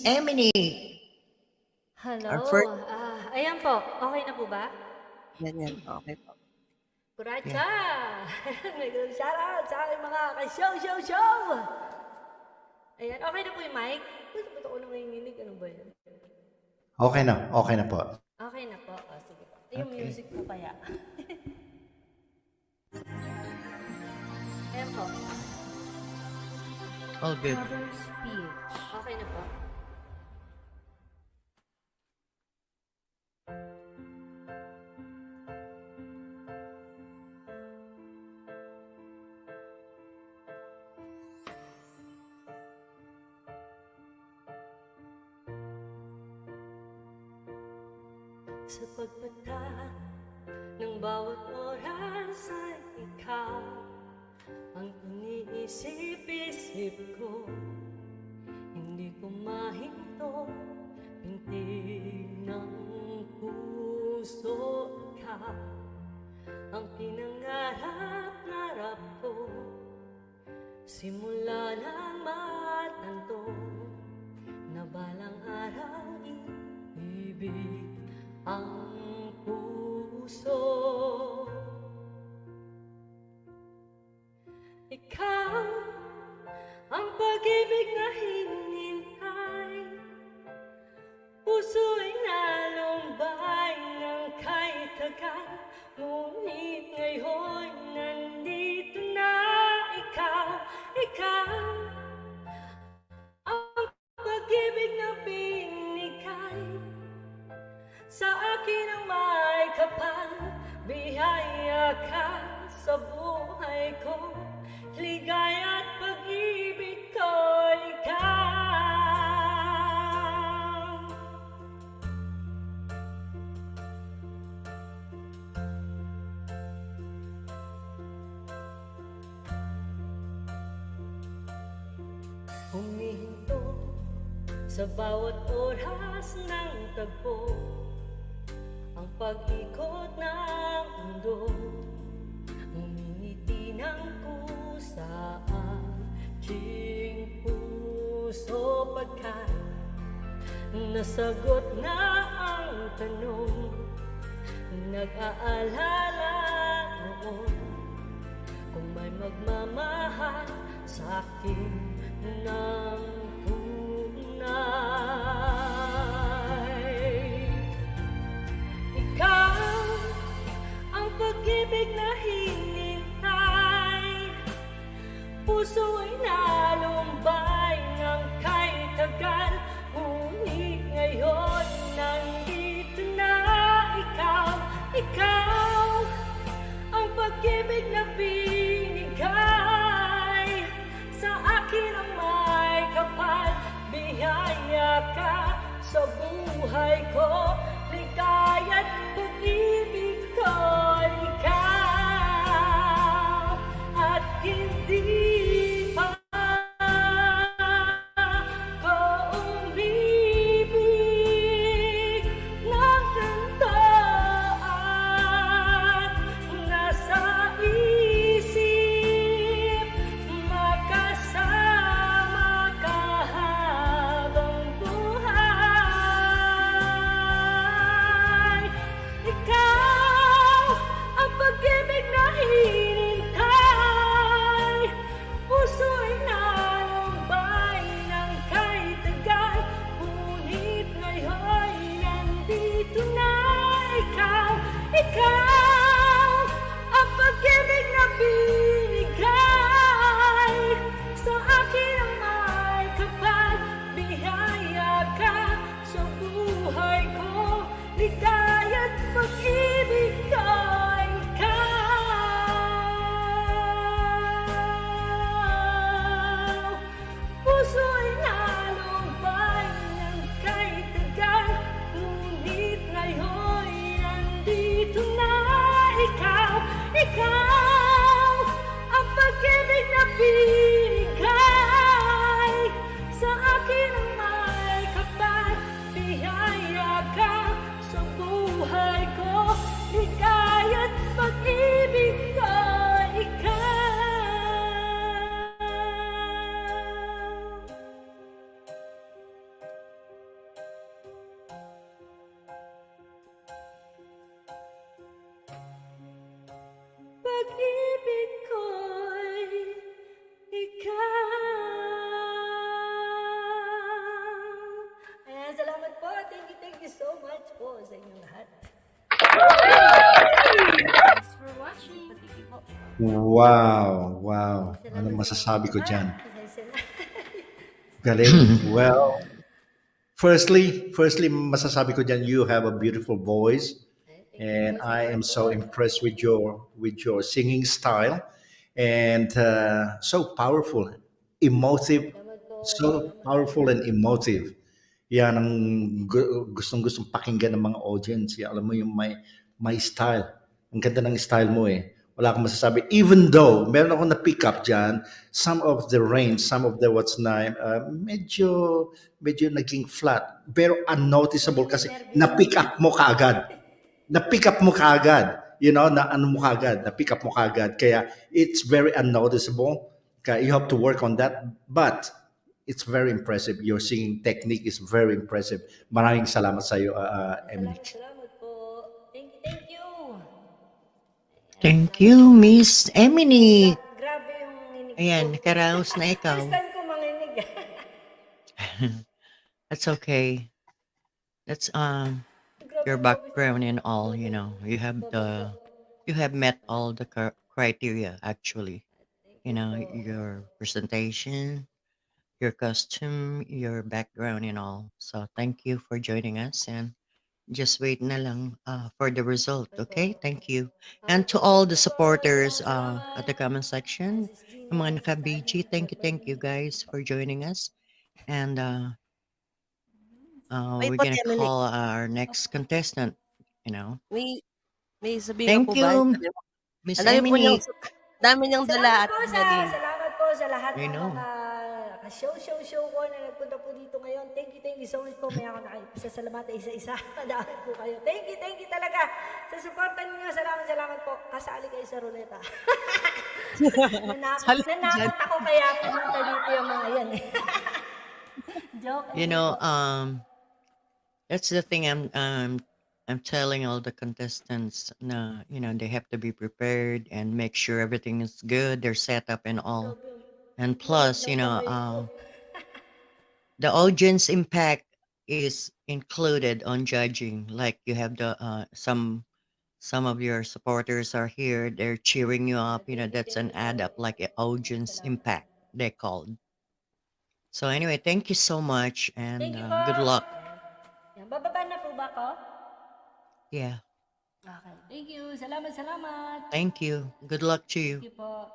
Emily. Hello. Our first, Ayan po. Okay na po ba? yan. Okay po. Kuracha! Nag-shoutout sa aking mga ka-show! Ayan, okay na po yung mic? Ba't ako lang nanginginig? Ano ba yan? Okay na po. Okay na po. O, sige po. Yung Okay. music po kaya. Ayan po. All good. Cover speech. Okay na po. Sa pagmata ng bawat oras ay ikaw ang iniisip-isip ko. Hindi ko mahinto, pintig ng puso ka ang pinangarap-narap ko. Simula nang matanto na balang araw ibig ang puso. Ikaw ang pag-ibig na hinintay, puso'y nalumbay ng kahit tagal. Ngunit ngayon nandito na ikaw ang pag-ibig na binigay sa akin ang may kapal. Biyaya ka sa buhay ko, ligaya at pag-ibig ko, ikaw. Humihinto sa bawat oras ng tagpo, ang pag-ikot ng mundo, umingiti ng kusa aking puso pagkat nasagot na ang tanong. Nag-aalala noon kung may magmamahal sa akin ng tunay. Ikaw ang pag-ibig na hinintay, puso'y nalumbay ng kahit tagal. Ngunit ngayon nandito na ikaw ang pag-ibig na binigay sa akin ang may kapal. Biyaya ka sa buhay ko, ligaya't pag-ibig ko, ikaw at hindi pa ko umibig ng ganito at nasa isip makasama ka habang buhay. Ikaw much po sa inyong lahat. Thanks for watching. Thank you po. Wow, wow. Ano Salamat sa masasabi ko mga dyan? pasensya na. Galing. Well, firstly, masasabi ko dyan, you have a beautiful voice. Thank you And po. I am Salamat so po. impressed with your singing style, and so powerful, emotive, Salamat po. so Salamat. powerful and emotive. Yan ang gustong pakinggan ng mga audience. Yan, alam mo yung may style. Ang ganda ng style mo eh. Wala akong masasabi. Even though, meron akong na-pick up dyan, some of the range, some of the what's name, medyo naging flat. Pero unnoticeable kasi na-pick up mo kaagad. Na-pick up mo kaagad. You know, na ano mo kaagad. Na-pick up mo kaagad. Kaya it's very unnoticeable. Kaya you have to work on that. But it's very impressive. Your singing technique is very impressive. Maraming salamat sa iyo, Emily. Salamat po. Thank you, thank you. Thank you, Miss Emily. Grabe yung ninig Ayan, ko. nakaraos na ikaw. First time ko manginig. That's okay. That's Grabe your po. background and all, you know. You have met all the criteria actually. You know, your presentation, your costume, your background and all. So thank you for joining us and just wait na lang for the result, okay? Thank you. And to all the supporters at the comment section, yung mga naka-BG, thank you guys for joining us. And Wait we're po, gonna Emily. call our next contestant, you know. May sabihin ka Thank po ba? you, Miss Ang dami po niyang, Emily. dami niyang dala at Salamat po sa lahat I ng know. mga show ko na nagpunta po dito ngayon. Thank you so much po. May ako nakipasasalamatan isa-isa. Madami po kayo. Thank you talaga sa suporta ninyo. Salamat po. Kasali kayo sa ruleta. Nanakot ako kaya pumunta dito yung mga yan eh. Joke. You know, that's the thing I'm telling all the contestants na, you know, they have to be prepared and make sure everything is good, their setup and all. And plus, you know, the audience impact is included on judging. Like you have the some of your supporters are here, they're cheering you up, you know, that's an add up like an audience impact they called. So anyway, thank you so much and Thank you po. good luck. Yan, bababa na po ba ako? Yeah, Okay. Thank you. Salamat. thank you. Good luck to you. Thank you po.